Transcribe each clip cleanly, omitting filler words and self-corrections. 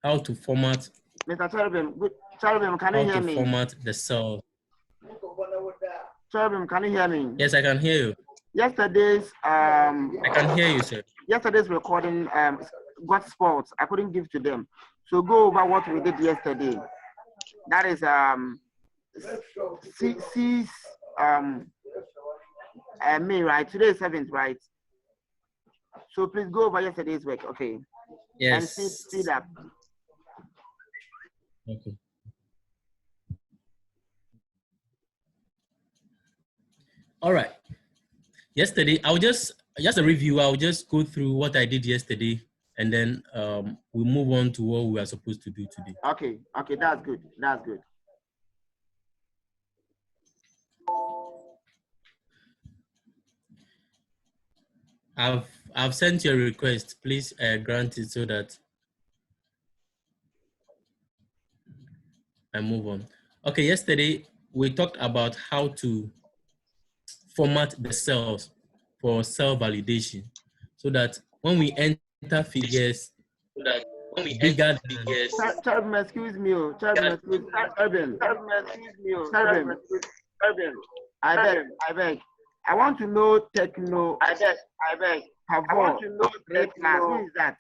how to format. Mr. Cherubim, good. Cherubim, can you hear me? How to format the cell. Cherubim, can you hear me? Yes, I can hear you. Yesterday's I can hear you, sir. Yesterday's recording got spots. I couldn't give to them. So go over what we did yesterday. That is May, right? Today is 7th, right? So please go over yesterday's work, okay? Yes. And speed up. Okay. All right. Yesterday, just a review. I'll just go through what I did yesterday, and then we'll move on to what we are supposed to do today. Okay, that's good. That's good. I've sent you a request. Please grant it so that I move on. Okay, yesterday we talked about how to format the cells for cell validation, so that when we enter figures, bigger figures. Cherubim, excuse me. Cherubim, I beg. I want to know techno. I beg. I want to know 3+. Who is that?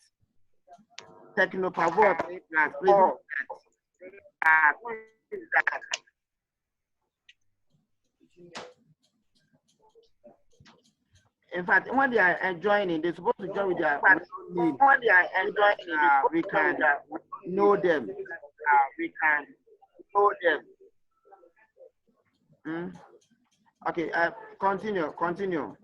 Techno Pavot 3+. Please. Who is that? In fact, when they are joining, they're supposed to join with their need. When they are joining, we can know them. Okay, continue. Okay, continue.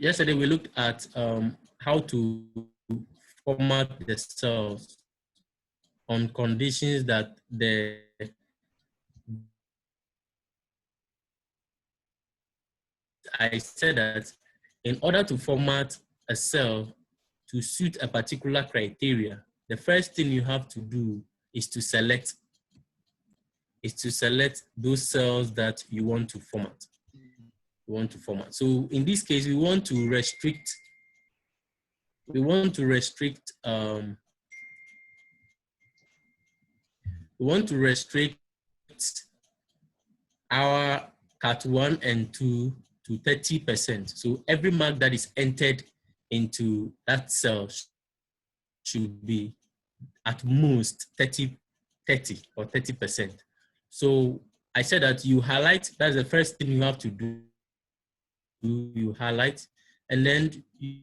Yesterday we looked at how to format the cells on conditions that I said that in order to format a cell to suit a particular criteria, the first thing you have to do is to select those cells that you want to format. So in this case, we want to restrict our cat 1 and 2 to 30%. So every mark that is entered into that cell should be at most 30 or 30%. So I said that you highlight, that's the first thing you have to do. You highlight, and then you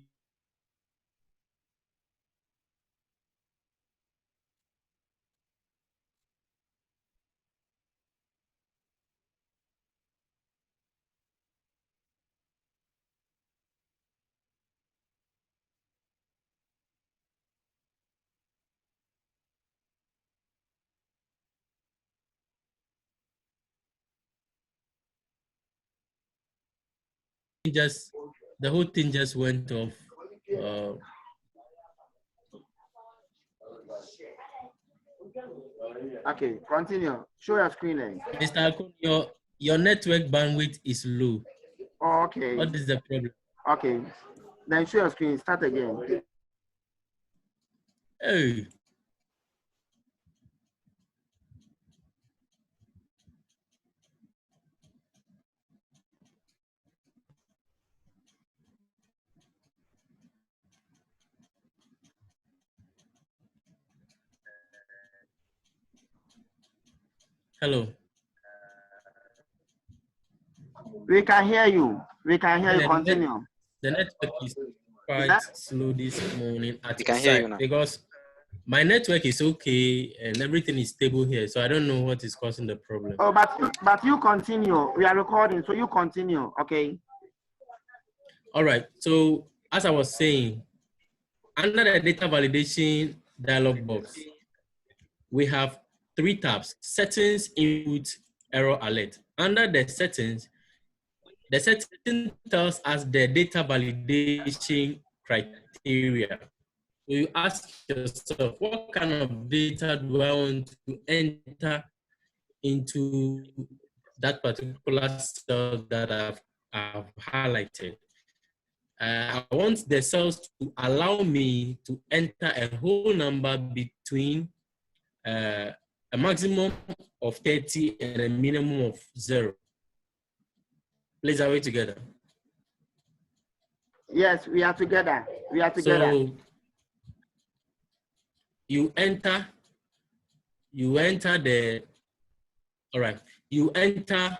the whole thing just went off. Okay, continue. Show your screen. Mr. Akon, your network bandwidth is low. Oh, okay. What is the problem? Okay, then show your screen. Start again. Hey. Hello. We can hear you. Continue. The network is quite slow this morning at the site because my network is okay and everything is stable here. So I don't know what is causing the problem. Oh, but you continue. We are recording, so you continue, okay? All right. So as I was saying, under the data validation dialog box, we have 3 tabs: settings, input, error alert. Under the settings tells us the data validation criteria. So you ask yourself, what kind of data do I want to enter into that particular cell that I've highlighted? I want the cells to allow me to enter a whole number between a maximum of 30 and a minimum of 0. Please, are we together? Yes, we are together. We are together. So you enter the, all right, you enter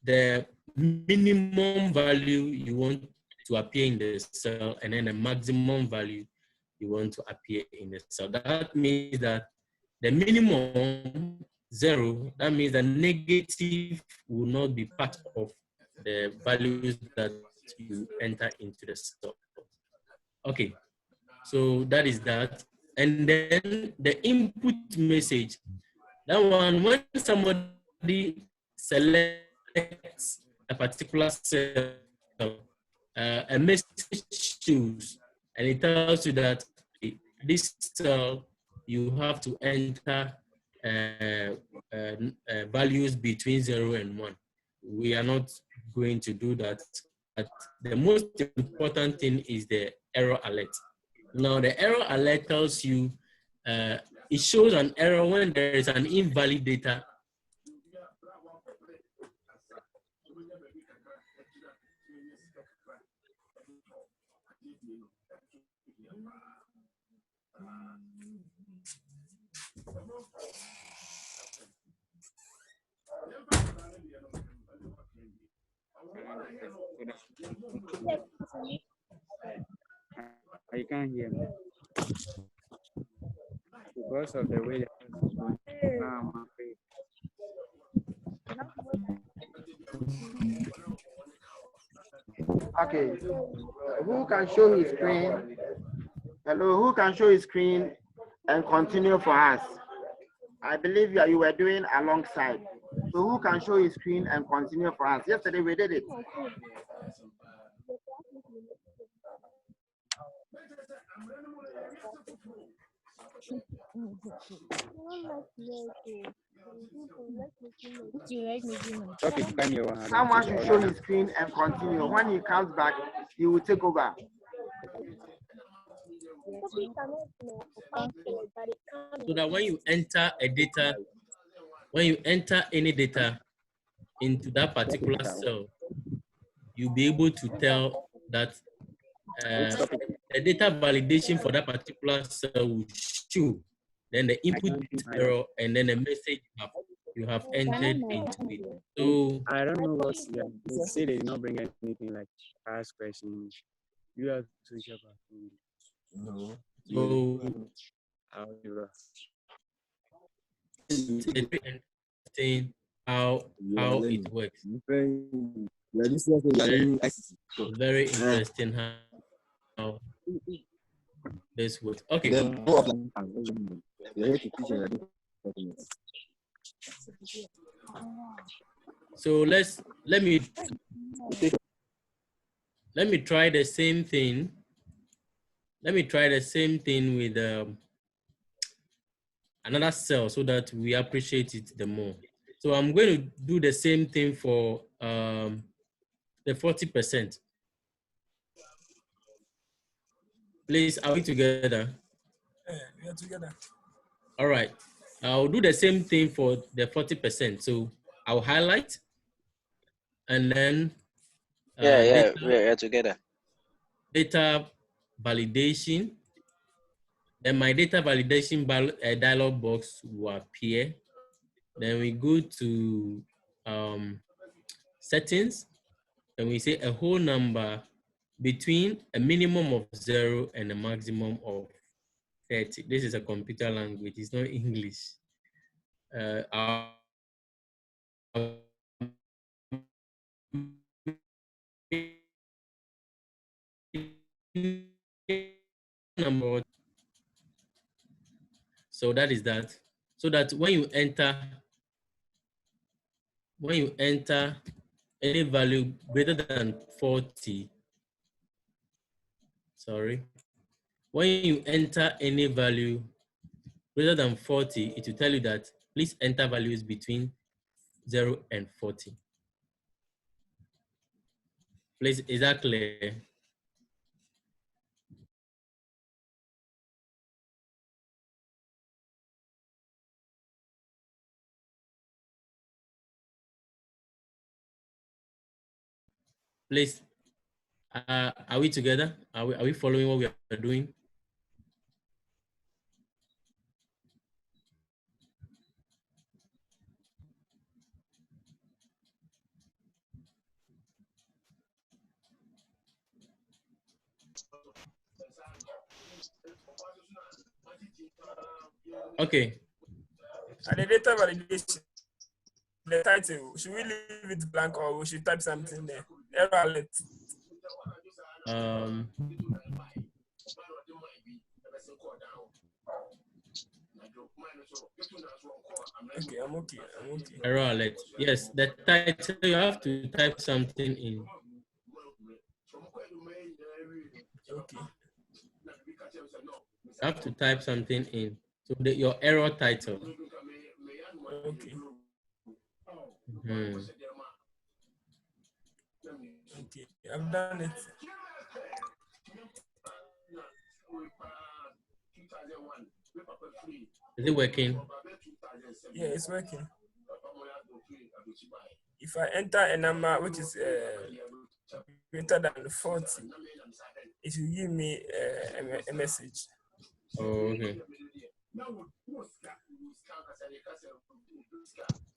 the minimum value you want to appear in the cell, and then the maximum value you want to appear in the cell. That means that the minimum 0, that means the negative will not be part of the values that you enter into the cell. Okay, so that is that. And then the input message, that one, when somebody selects a particular cell, a message shows, and it tells you that this cell, you have to enter values between 0 and 1. We are not going to do that. But the most important thing is the error alert. Now, the error alert tells you, it shows an error when there is an invalid data. I can't hear me because of the way the house is going. Now I'm afraid. Okay. Who can show his screen? Hello, who can show his screen and continue for us? I believe you were doing alongside. So who can show his screen and continue for us? Yesterday we did it. Someone should show his screen and continue. When he comes back, he will take over. So that when you enter a data, when you enter any data into that particular cell, you'll be able to tell that the data validation for that particular cell will show, then the input error, and then the message you have entered into it. So I don't know what they say. They did not bring anything like ask questions. You have to check out. No. So How you it's very interesting how it works. Very interesting how this works. Okay. So let me try the same thing. Let me try the same thing with another cell so that we appreciate it the more. So I'm going to do the same thing for the 40%. Please, are we together? Yeah, we are together. All right. I'll do the same thing for the 40%. So I'll highlight and then we are together. Data validation. Then my data validation dialog box will appear. Then we go to settings, and we say a whole number between a minimum of 0 and a maximum of 30. This is a computer language, it's not English. So that is that. So that when you enter any value greater than 40, sorry, when you enter any value greater than 40, it will tell you that please enter values between 0 and 40. Please, is that clear? Please, are we together? Are we following what we are doing? Okay. And the data validation, the title, should we leave it blank or we should type something there? Error alert. Okay, I'm okay. Error alert. Yes, the title, you have to type something in. Okay. You have to type something in. So your error title. Okay. Okay, I've done it. Is it working? Yeah, it's working. If I enter a number which is greater than 40, it will give me a message. Oh, okay.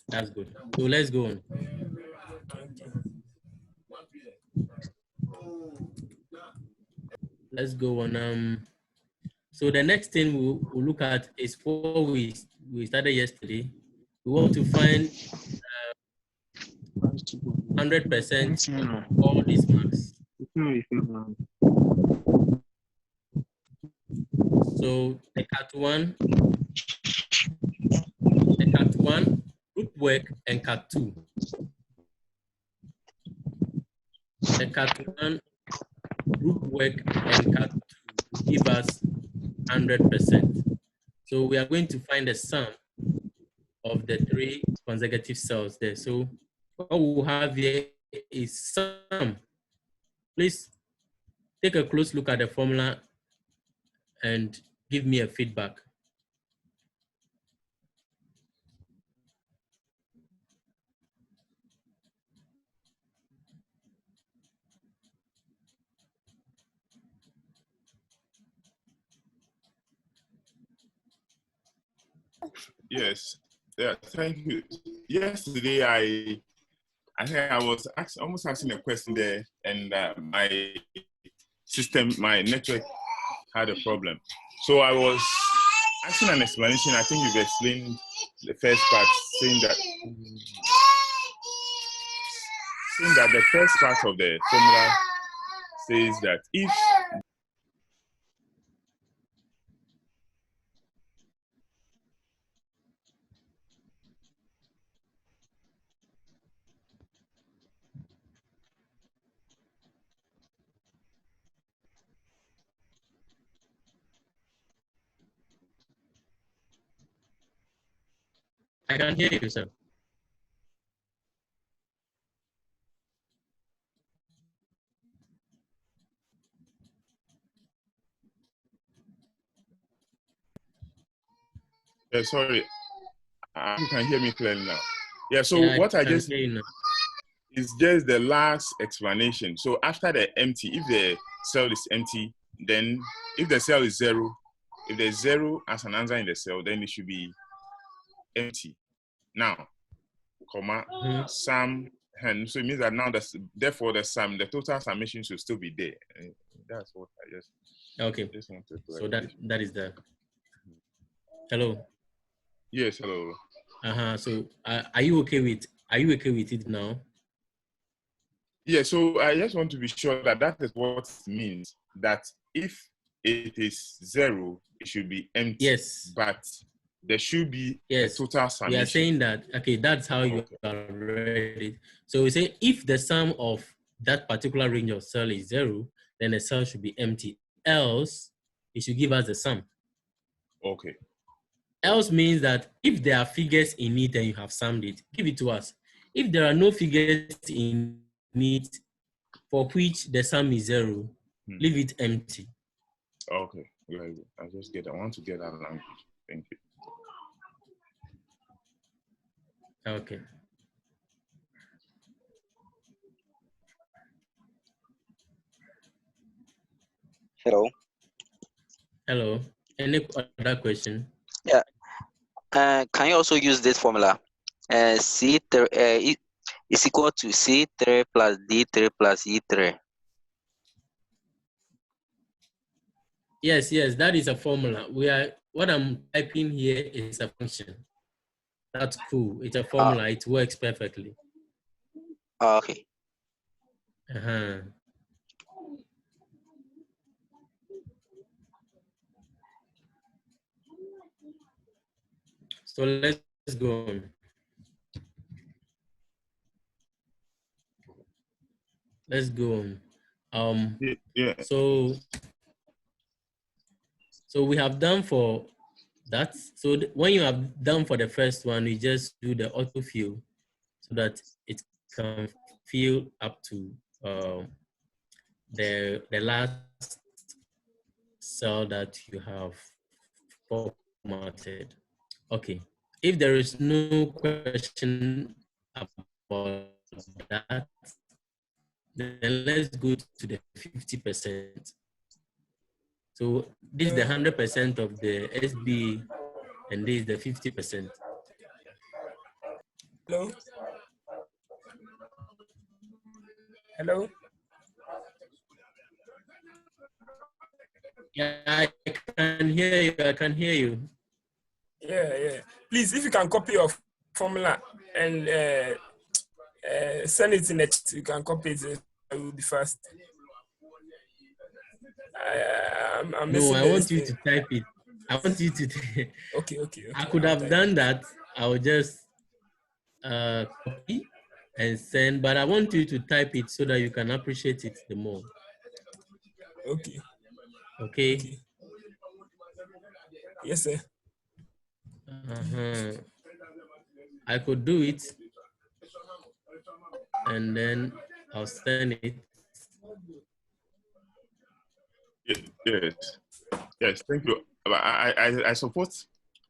That's good. So let's go on. Let's go on. So the next thing we'll look at is what we started yesterday. We want to find 100% all these marks. So the cat one, group work, and cat 2. The cat 1, group work, and cat 2 give us 100%. So we are going to find the sum of the 3 consecutive cells there. So what we'll have here is sum. Please take a close look at the formula and give me a feedback. Yes. Yeah. Thank you. Yesterday, I think I was almost asking a question there, and my network had a problem. So I was asking an explanation. I think you've explained the first part, saying that the first part of the formula says that if I can hear you, sir. sorry, you can hear me clearly now. Yeah, so Yeah, what I just is just the last explanation. So after the empty, if the cell is empty, then if the cell is 0, if there's 0 as an answer in the cell, then it should be empty. Now, comma, sum, and so it means that now therefore the sum, the total summation should still be there. That's what I just want to so that is the hello. Yes, hello. So are you okay with it now? Yeah, so I just want to be sure that that is what it means, that if it is 0, it should be empty. Yes. But there should be a total summation. We are saying that, okay, that's how you are read it. So we say if the sum of that particular range of cell is 0, then the cell should be empty. Else, it should give us the sum. Okay. Else means that if there are figures in it and you have summed it, give it to us. If there are no figures in it for which the sum is 0, leave it empty. Okay. Very good. I just get. I want to get that language. Thank you. Okay. Hello. Hello. Any other question? Yeah. Can you also use this formula? C3 is equal to C3 plus D3 plus E3. Yes, that is a formula. What I'm typing here is a function. That's cool. It's a formula. It works perfectly. Okay. So let's go on. Let's go on. Yeah. So we have done for that. So when you have done for the first one, you just do the autofill so that it can fill up to the last cell that you have formatted. Okay. If there is no question about that, then let's go to the 50%. So this is the 100% of the SB, and this is the 50%. Hello? Hello? Yeah, I can hear you. I can hear you. Yeah. Please, if you can copy your formula and send it in the chat, you can copy it. I will be fast. No, I want you to type it. I want you to. Okay. I could have done that. I will just copy and send, but I want you to type it so that you can appreciate it the more. Okay. Yes, sir. I could do it, and then I'll send it. Yes. Thank you. I support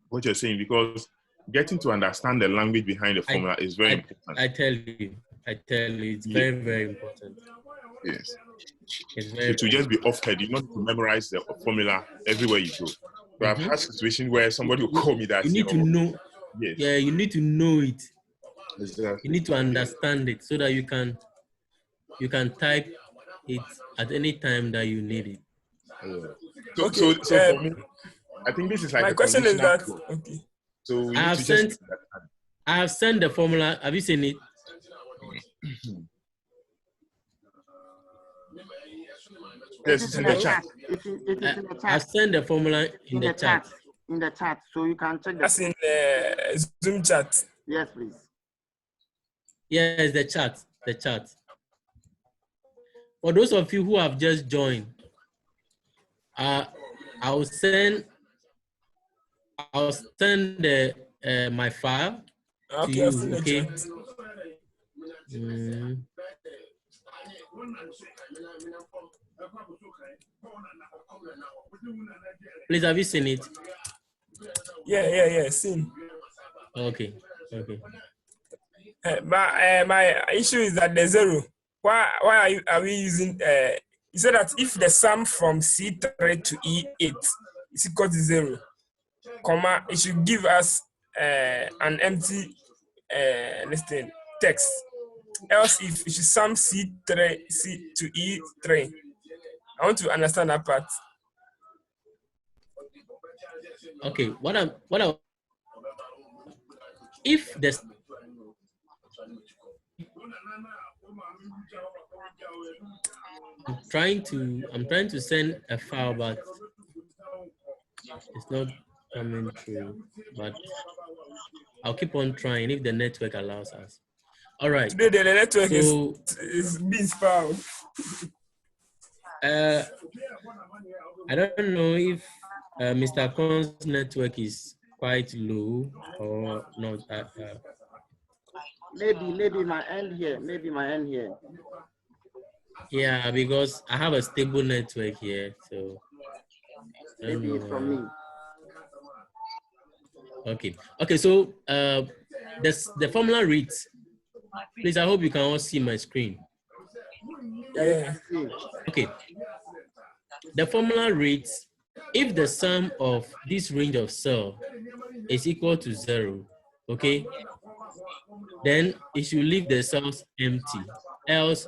what you're saying, because getting to understand the language behind the formula is very important. I tell you, it's very, very important. Yes. It's very to just be off-head, you not to memorize the formula everywhere you go. So I've had situations where somebody will call me that. You need to know. Yes. Yeah, you need to know it. Exactly. You need to understand it so that you can type it at any time that you need it. Yeah. So for me, I think this is like my a question is that code. okay. So we I have sent the formula. Have you seen it? Yes, it's in the chat. It is in the chat. I've sent the formula in the chat. In the chat, so you can check That's in the Zoom chat. Yes, please. Yes, the chat. For those of you who have just joined, I'll send the my file to you. Okay. Please, have you seen it? Yeah, seen. Okay. But my issue is that the 0. Why are we using? You said that if the sum from C3 to E8 is equal to 0, comma, it should give us an empty text. Else, if it should sum C3 to E3, I want to understand that part. Okay, if this I'm trying to send a file, but it's not coming through. But I'll keep on trying if the network allows us. All right. Today the network is being found. I don't know if Mr. Khan's network is quite low or not. Maybe my end here. Maybe my end here. Yeah, because I have a stable network here, so Maybe it's from me. Okay. So the formula reads. Please, I hope you can all see my screen. Yeah. Okay. The formula reads: if the sum of this range of cell is equal to 0, okay, then it should leave the cells empty. Else,